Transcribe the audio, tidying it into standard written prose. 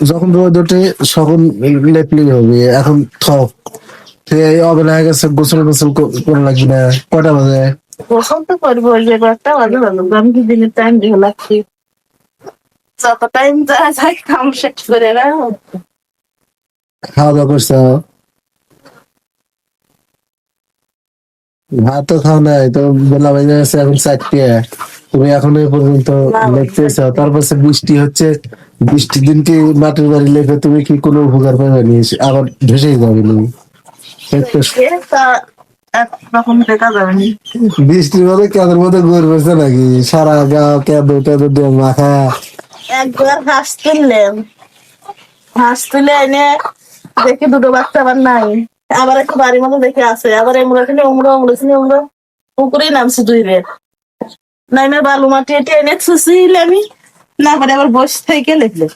যখন রোদ ওঠে তখন লেপলি হবে, এখন থক অবেলা হয়ে গেছে, গোসল গোসল করা লাগবে না। কটা বাজে? গোসল তো করবো, ওই যে একটা বাজে ভালো, আমি কি দিনের টাইম দিয়ে লাগছি, যত টাইম যায় যায় কাম শেষ করে না। খাওয়া দাওয়া করছো? ভাত তো খাও নাই তো, বেলা বেজে গেছে এখন 4টে। তুমি এখনো এ পর্যন্ত লেপতেছ, তারপর সে বৃষ্টি হচ্ছে। বৃষ্টির দিন কি মাটির বাড়ি লেপে তুমি কি কোনো উপকার পাবে নি? আবার ভেসেই যাবে তুমি। একটা একরকম দেখা যাবে না। বৃষ্টির মধ্যে কাদের মধ্যে ঘুরবেছে নাকি সারা গাও কেঁদো টেঁদো দিয়ে মাখা? একবার হাঁস তুললেন, হাঁস তুলে এনে দেখি দুটো বাচ্চা আবার নাই, আবার একটু বাড়ির মতো দেখে আছে, আবার এমরা ছিল উমরো উমরো ছিল উমরো, পুকুরেই নামছি দুই রে, নাইমে বালু মাটি এটি এনে ছুঁচিলে আমি, না পারে আবার বসে থেকে লেখলে